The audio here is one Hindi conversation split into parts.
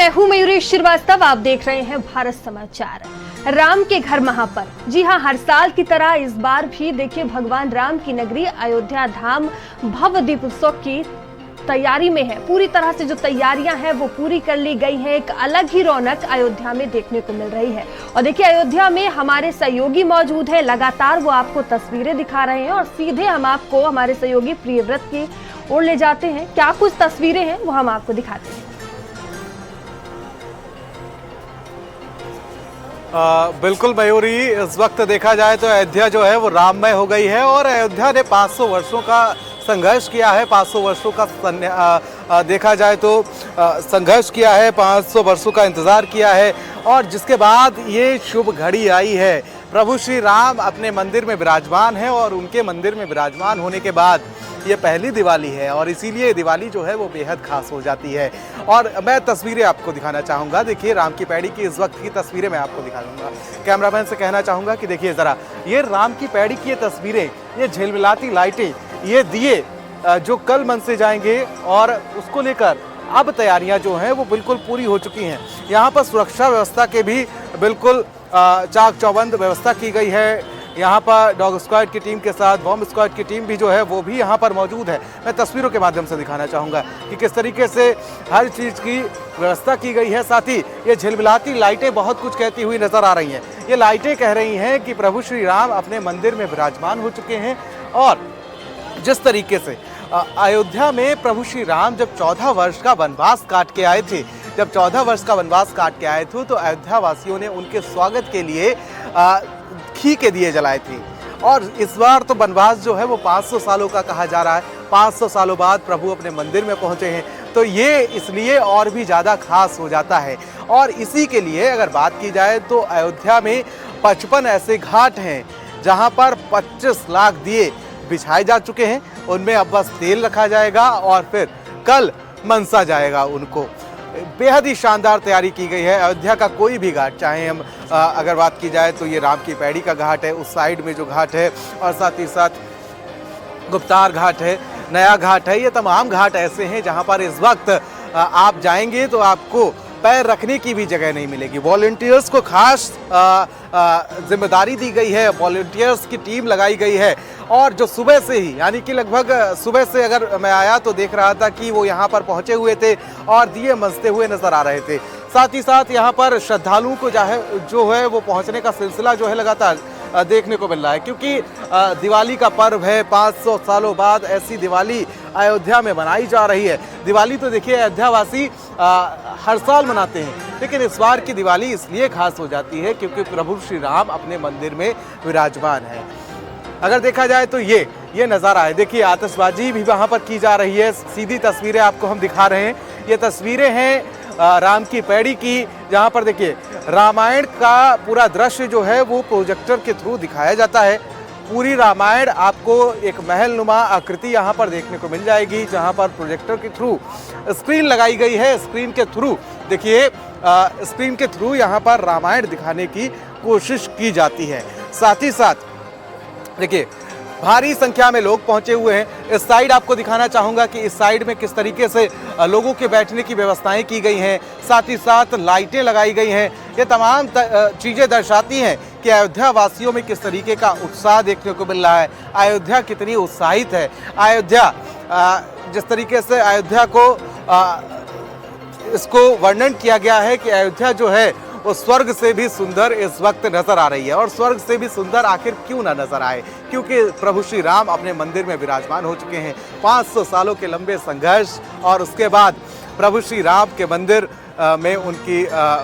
मैं हूं मयूरी श्रीवास्तव। आप देख रहे हैं भारत समाचार। राम के घर महापर्व, जी हां, हर साल की तरह इस बार भी देखिए भगवान राम की नगरी अयोध्या धाम भव्य दीपोत्सव की तैयारी में है। पूरी तरह से जो तैयारियां हैं वो पूरी कर ली गई है। एक अलग ही रौनक अयोध्या में देखने को मिल रही है। और देखिए अयोध्या में हमारे सहयोगी मौजूद है, लगातार वो आपको तस्वीरें दिखा रहे हैं और सीधे हम आपको हमारे सहयोगी प्रियव्रत की ओर ले जाते हैं। क्या कुछ तस्वीरें हैं वो हम आपको दिखाते हैं। बिल्कुल मयूरी, इस वक्त देखा जाए तो अयोध्या जो है वो राममय हो गई है और अयोध्या ने 500 वर्षों का संघर्ष किया है। 500 वर्षों का देखा जाए तो संघर्ष किया है, 500 वर्षों का इंतज़ार किया है और जिसके बाद ये शुभ घड़ी आई है। प्रभु श्री राम अपने मंदिर में विराजमान है और उनके मंदिर में विराजमान होने के बाद ये पहली दिवाली है और इसीलिए दिवाली जो है वो बेहद खास हो जाती है। और मैं तस्वीरें आपको दिखाना चाहूँगा। देखिए राम की पैड़ी की इस वक्त की तस्वीरें मैं आपको दिखा दूँगा। कैमरामैन से कहना चाहूँगा कि देखिए ज़रा, ये राम की पैड़ी की ये तस्वीरें, ये झिलमिलाती लाइटें, ये दिए जो कल मन से जाएंगे और उसको लेकर अब तैयारियां जो हैं वो बिल्कुल पूरी हो चुकी हैं। यहाँ पर सुरक्षा व्यवस्था के भी बिल्कुल चाक चौबंद व्यवस्था की गई है। यहाँ पर डॉग स्क्वाड की टीम के साथ बॉम्ब स्क्वाड की टीम भी जो है वो भी यहाँ पर मौजूद है। मैं तस्वीरों के माध्यम से दिखाना चाहूँगा कि किस तरीके से हर चीज़ की व्यवस्था की गई है। साथ ही ये झिलमिलाती लाइटें बहुत कुछ कहती हुई नजर आ रही हैं। ये लाइटें कह रही हैं कि प्रभु श्री राम अपने मंदिर में विराजमान हो चुके हैं। और जिस तरीके से अयोध्या में प्रभु श्री राम जब 14 वर्ष का वनवास काट के आए थे, जब 14 वर्ष का वनवास काट के आए थे तो अयोध्या वासियों ने उनके स्वागत के लिए घी के दिए जलाए थे। और इस बार तो वनवास जो है वो 500 सालों का कहा जा रहा है। 500 सालों बाद प्रभु अपने मंदिर में पहुंचे हैं तो ये इसलिए और भी ज़्यादा खास हो जाता है। और इसी के लिए अगर बात की जाए तो अयोध्या में 55 ऐसे घाट हैं जहाँ पर 25 लाख दिए बिछाए जा चुके हैं। उनमें अब बस तेल रखा जाएगा और फिर कल मनसा जाएगा उनको। बेहद ही शानदार तैयारी की गई है। अयोध्या का कोई भी घाट, चाहे हम अगर बात की जाए तो ये राम की पैड़ी का घाट है, उस साइड में जो घाट है, और साथ ही साथ गुप्तार घाट है, नया घाट है, ये तमाम घाट ऐसे हैं जहाँ पर इस वक्त आप जाएंगे तो आपको पैर रखने की भी जगह नहीं मिलेगी। वॉलंटियर्स को खास जिम्मेदारी दी गई है, वॉलंटियर्स की टीम लगाई गई है। और जो सुबह से ही, यानी कि लगभग सुबह से अगर मैं आया तो देख रहा था कि वो यहाँ पर पहुँचे हुए थे और दिए मंजते हुए नजर आ रहे थे। साथ ही साथ यहाँ पर श्रद्धालुओं को जो है वो पहुँचने का सिलसिला जो है लगातार देखने को मिल रहा है, क्योंकि दिवाली का पर्व है। 500 सालों बाद ऐसी दिवाली अयोध्या में मनाई जा रही है। दिवाली तो देखिए अयोध्या वासी हर साल मनाते हैं, लेकिन इस बार की दिवाली इसलिए खास हो जाती है क्योंकि प्रभु श्री राम अपने मंदिर में विराजमान है। अगर देखा जाए तो ये नज़ारा है। देखिए आतिशबाजी भी वहाँ पर की जा रही है। सीधी तस्वीरें आपको हम दिखा रहे हैं। ये तस्वीरें हैं राम की पैड़ी की, जहाँ पर देखिए रामायण का पूरा दृश्य जो है वो प्रोजेक्टर के थ्रू दिखाया जाता है। पूरी रामायण आपको एक महलनुमा आकृति यहाँ पर देखने को मिल जाएगी, जहाँ पर प्रोजेक्टर के थ्रू स्क्रीन लगाई गई है। स्क्रीन के थ्रू देखिए, स्क्रीन के थ्रू यहाँ पर रामायण दिखाने की कोशिश की जाती है। साथ ही साथ देखिए भारी संख्या में लोग पहुंचे हुए हैं। इस साइड आपको दिखाना चाहूँगा कि इस साइड में किस तरीके से लोगों के बैठने की व्यवस्थाएं की गई हैं। साथ ही साथ लाइटें लगाई गई हैं। ये तमाम चीज़ें दर्शाती हैं कि अयोध्या वासियों में किस तरीके का उत्साह देखने को मिल रहा है। अयोध्या कितनी उत्साहित है। अयोध्या जिस तरीके से अयोध्या को इसको वर्णन किया गया है कि अयोध्या जो है वो स्वर्ग से भी सुंदर इस वक्त नजर आ रही है। और स्वर्ग से भी सुंदर आखिर क्यों ना नजर आए, क्योंकि प्रभु श्री राम अपने मंदिर में विराजमान हो चुके हैं। 500 सालों के लंबे संघर्ष और उसके बाद प्रभु श्री राम के मंदिर में उनकी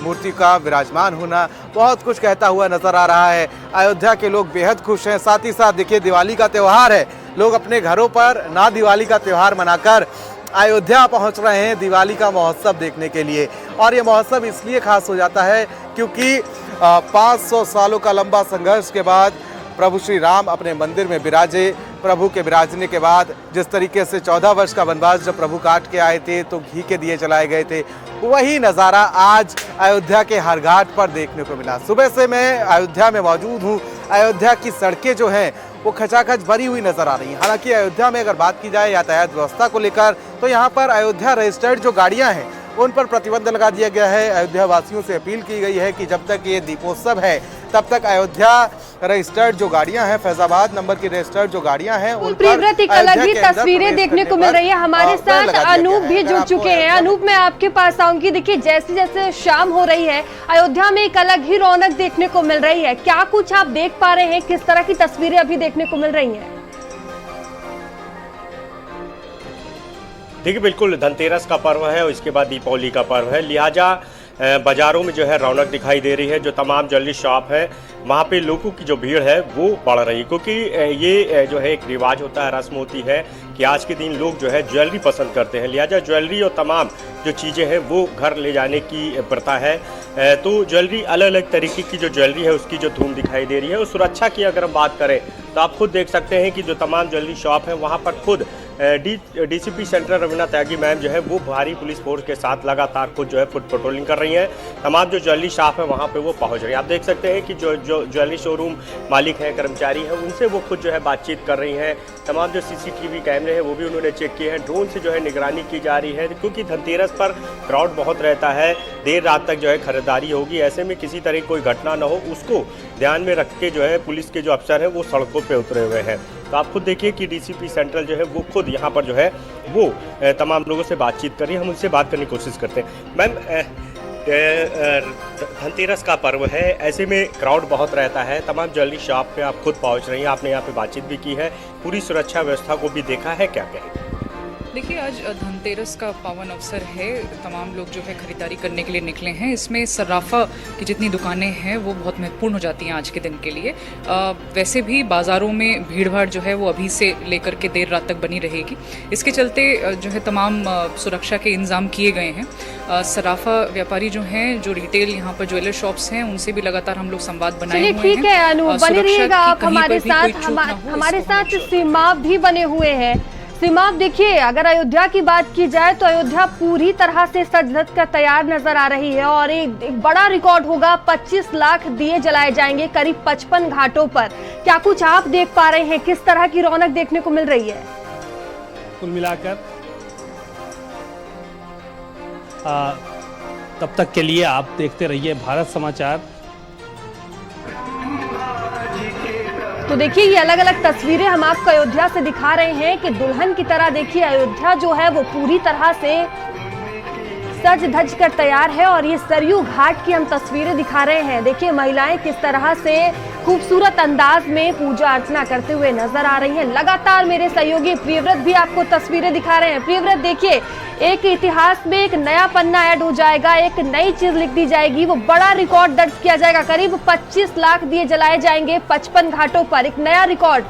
मूर्ति का विराजमान होना बहुत कुछ कहता हुआ नजर आ रहा है। अयोध्या के लोग बेहद खुश हैं। साथ ही साथ देखिए दिवाली का त्यौहार है। लोग अपने घरों पर ना दिवाली का त्यौहार मनाकर अयोध्या पहुंच रहे हैं दिवाली का महोत्सव देखने के लिए। और ये महोत्सव इसलिए खास हो जाता है क्योंकि 500 सालों का लंबा संघर्ष के बाद प्रभु श्री राम अपने मंदिर में विराजे। प्रभु के विराजने के बाद जिस तरीके से 14 वर्ष का वनवास जब प्रभु काट के आए थे तो घी के दिए जलाए गए थे, वही नज़ारा आज अयोध्या के हर घाट पर देखने को मिला। सुबह से मैं अयोध्या में मौजूद हूँ। अयोध्या की सड़कें जो हैं वो खचाखच भरी हुई नजर आ रही हैं। हालांकि अयोध्या में अगर बात की जाए यातायात व्यवस्था को लेकर तो यहाँ पर अयोध्या रजिस्टर्ड जो गाड़ियाँ हैं उन पर प्रतिबंध लगा दिया गया है। अयोध्या वासियों से अपील की गई है कि जब तक ये दीपोत्सव है तब तक अयोध्या रजिस्टर्ड जो गाड़ियां हैं, फैजाबाद नंबर की रजिस्टर्ड जो गाड़ियां हैं, उन पर एक अलग ही तस्वीरें देखने को मिल रही है। हमारे साथ अनूप भी जुड़ चुके हैं। अनूप, मैं आपके पास आऊंगी। देखिए, जैसे जैसे शाम हो रही है अयोध्या में एक अलग ही रौनक देखने को मिल रही है। क्या कुछ आप देख पा रहे हैं? किस तरह की तस्वीरें अभी देखने को मिल रही हैं? देखिए, बिल्कुल धनतेरस का पर्व है और इसके बाद दीपावली का पर्व है, लिहाजा बाज़ारों में जो है रौनक दिखाई दे रही है। जो तमाम ज्वेलरी शॉप है वहाँ पे लोगों की जो भीड़ है वो बढ़ रही है, क्योंकि ये जो है एक रिवाज होता है, रस्म होती है कि आज के दिन लोग जो है ज्वेलरी पसंद करते हैं, लिहाजा ज्वेलरी और तमाम जो चीज़ें हैं वो घर ले जाने की प्रथा है। तो ज्वेलरी अलग अलग तरीके की जो ज्वेलरी है उसकी जो धूम दिखाई दे रही है। और सुरक्षा की अगर हम बात करें तो आप खुद देख सकते हैं कि जो तमाम ज्वेलरी शॉप है वहाँ पर खुद डीसीपी सेंट्रल रवीना त्यागी मैम जो है वो भारी पुलिस फोर्स के साथ लगातार खुद जो है फुट पेट्रोलिंग कर रही हैं। तमाम जो ज्वेलरी शॉप है वहाँ पे वो पहुँच रही है। आप देख सकते हैं कि जो ज्वेलरी शोरूम मालिक हैं, कर्मचारी हैं, उनसे वो खुद जो है बातचीत कर रही हैं। तमाम जो सीसीटीवी कैमरे हैं वो भी उन्होंने चेक किए हैं। ड्रोन से जो है निगरानी की जा रही है, क्योंकि धनतेरस पर क्राउड बहुत रहता है, देर रात तक जो है खरीदारी होगी। ऐसे में किसी तरह कोई घटना न हो उसको ध्यान में रख के जो है पुलिस के जो अफसर हैं वो सड़कों पे उतरे हुए हैं। तो आप खुद देखिए कि डीसीपी सेंट्रल जो है वो खुद यहाँ पर जो है वो तमाम लोगों से बातचीत कर रही है। हम उनसे बात करने की कोशिश करते हैं। मैम, धनतेरस का पर्व है, ऐसे में क्राउड बहुत रहता है, तमाम ज्वेलरी शॉप पे आप खुद पहुँच रही हैं, आपने यहाँ पे बातचीत भी की है, पूरी सुरक्षा व्यवस्था को भी देखा है, क्या कहेंगे? देखिए, आज धनतेरस का पावन अवसर है, तमाम लोग जो है खरीदारी करने के लिए निकले हैं। इसमें सर्राफा की जितनी दुकानें हैं वो बहुत महत्वपूर्ण हो जाती हैं आज के दिन के लिए। वैसे भी बाज़ारों में भीड़ भाड़ जो है वो अभी से लेकर के देर रात तक बनी रहेगी। इसके चलते जो है तमाम सुरक्षा के इंतजाम किए गए हैं। सर्राफा व्यापारी जो हैं, जो रिटेल यहाँ पर ज्वेलर शॉप्स हैं, उनसे भी लगातार हम लोग संवाद बनाए हुए हैं। ठीक है अनु, बने रहिएगा आप हमारे साथ। हमारे साथ सीमा भी बने हुए हैं। सीमा, देखिए, अगर अयोध्या की बात की जाए तो अयोध्या पूरी तरह से सज धज कर तैयार नजर आ रही है और एक बड़ा रिकॉर्ड होगा। 25 लाख दिए जलाए जाएंगे करीब 55 घाटों पर। क्या कुछ आप देख पा रहे हैं? किस तरह की रौनक देखने को मिल रही है? कुल मिलाकर तब तक के लिए आप देखते रहिए भारत समाचार। तो देखिए, ये अलग अलग तस्वीरें हम आपको अयोध्या से दिखा रहे हैं कि दुल्हन की तरह देखिए अयोध्या जो है वो पूरी तरह से सज धज कर तैयार है। और ये सरयू घाट की हम तस्वीरें दिखा रहे हैं। देखिए, महिलाएं किस तरह से खूबसूरत अंदाज में पूजा अर्चना करते हुए नजर आ रही हैं। लगातार मेरे सहयोगी प्रियव्रत भी आपको तस्वीरें दिखा रहे हैं। प्रियव्रत, देखिए, एक इतिहास में एक नया पन्ना ऐड हो जाएगा, एक नई चीज लिख दी जाएगी, वो बड़ा रिकॉर्ड दर्ज किया जाएगा। करीब 25 लाख दिए जलाए जाएंगे 55 घाटों पर, एक नया रिकॉर्ड।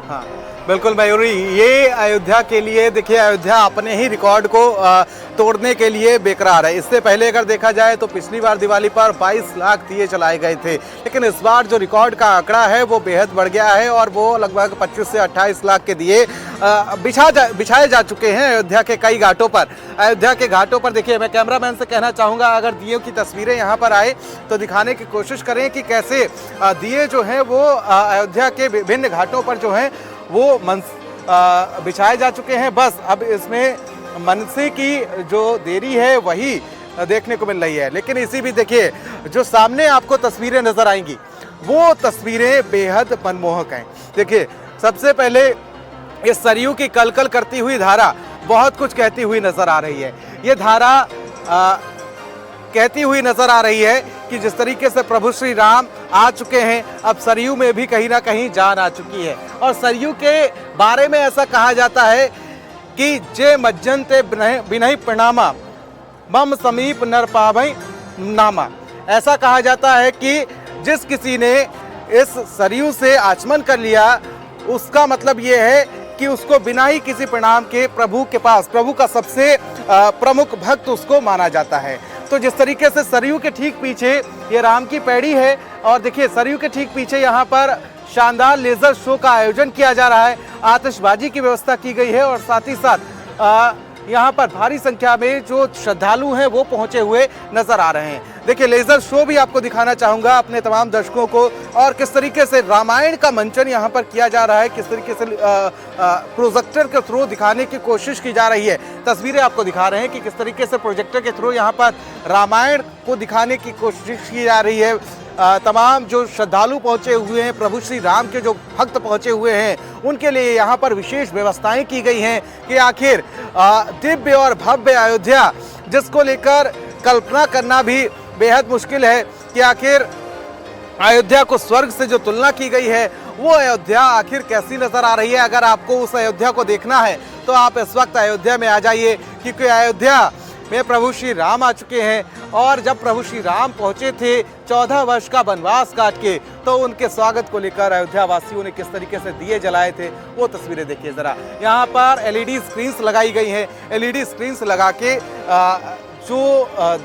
हाँ, बिल्कुल मयूरी, ये अयोध्या के लिए देखिए, अयोध्या अपने ही रिकॉर्ड को तोड़ने के लिए बेकरार है। इससे पहले अगर देखा जाए तो पिछली बार दिवाली पर 22 लाख दिए जलाए गए थे, लेकिन इस बार जो रिकॉर्ड का आंकड़ा है वो बेहद बढ़ गया है और वो लगभग 25 से 28 लाख के दिए बिछाए जा चुके हैं अयोध्या के कई घाटों पर। अयोध्या के घाटों पर देखिए, मैं कैमरामैन से कहना चाहूँगा अगर दियों की तस्वीरें यहाँ पर आए तो दिखाने की कोशिश करें कि कैसे दिए जो हैं वो अयोध्या के विभिन्न घाटों पर जो हैं वो बिछाए जा चुके हैं। बस अब इसमें मनसे की जो देरी है वही देखने को मिल रही है। लेकिन इसी भी देखिए, जो सामने आपको तस्वीरें नजर आएंगी वो तस्वीरें बेहद मनमोहक हैं। देखिए, सबसे पहले इस सरयू की कलकल करती हुई धारा बहुत कुछ कहती हुई नजर आ रही है। ये धारा कहती हुई नजर आ रही है कि जिस तरीके से प्रभु श्री राम आ चुके हैं, अब सरयू में भी कहीं ना कहीं जान आ चुकी है। और सरयू के बारे में ऐसा कहा जाता है कि जे मज्जनते बिनहि प्रणामा मम समीप नर पावई नामा। ऐसा कहा जाता है कि जिस किसी ने इस सरयू से आचमन कर लिया उसका मतलब ये है कि उसको बिना ही किसी प्रणाम के प्रभु के पास, प्रभु का सबसे प्रमुख भक्त उसको माना जाता है। तो जिस तरीके से सरयू के ठीक पीछे ये राम की पैड़ी है और देखिए सरयू के ठीक पीछे यहाँ पर शानदार लेजर शो का आयोजन किया जा रहा है, आतिशबाजी की व्यवस्था की गई है और साथ ही साथ यहाँ पर भारी संख्या में जो श्रद्धालु हैं वो पहुंचे हुए नजर आ रहे हैं। देखिए, लेजर शो भी आपको दिखाना चाहूंगा अपने तमाम दर्शकों को, और किस तरीके से रामायण का मंचन यहाँ पर किया जा रहा है, किस तरीके से प्रोजेक्टर के थ्रू दिखाने की कोशिश की जा रही है। तस्वीरें आपको दिखा रहे हैं कि किस तरीके से प्रोजेक्टर के थ्रू यहाँ पर रामायण को दिखाने की कोशिश की जा रही है। तमाम जो श्रद्धालु पहुंचे हुए हैं, प्रभु श्री राम के जो भक्त पहुंचे हुए हैं, उनके लिए यहाँ पर विशेष व्यवस्थाएं की गई हैं कि आखिर दिव्य और भव्य अयोध्या, जिसको लेकर कल्पना करना भी बेहद मुश्किल है कि आखिर अयोध्या को स्वर्ग से जो तुलना की गई है वो अयोध्या आखिर कैसी नजर आ रही है। अगर आपको उस अयोध्या को देखना है तो आप इस वक्त अयोध्या में आ जाइए, क्योंकि अयोध्या में प्रभु श्री राम आ चुके हैं। और जब प्रभु श्री राम पहुंचे थे 14 वर्ष का वनवास काट के, तो उनके स्वागत को लेकर अयोध्या वासियों ने किस तरीके से दिए जलाए थे वो तस्वीरें देखिए जरा। यहाँ पर एलईडी स्क्रीन्स लगाई गई हैं। एलईडी स्क्रीन्स लगा के जो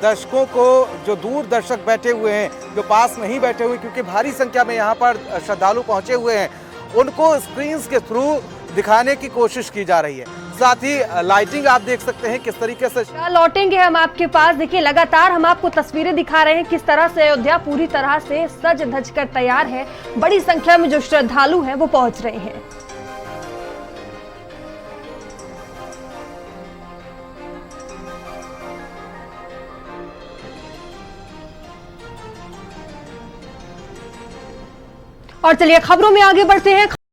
दर्शकों को, जो दूर दर्शक बैठे हुए हैं, जो पास नहीं बैठे हुए, क्योंकि भारी संख्या में यहाँ पर श्रद्धालु पहुंचे हुए हैं, उनको स्क्रीन्स के थ्रू दिखाने की कोशिश की जा रही है। साथ ही लाइटिंग आप देख सकते हैं किस तरीके से। लौटेंगे हम आपके पास। देखिए, लगातार हम आपको तस्वीरें दिखा रहे हैं किस तरह से अयोध्या पूरी तरह से सज धज कर तैयार है। बड़ी संख्या में जो श्रद्धालु हैं वो पहुंच रहे हैं। और चलिए खबरों में आगे बढ़ते हैं।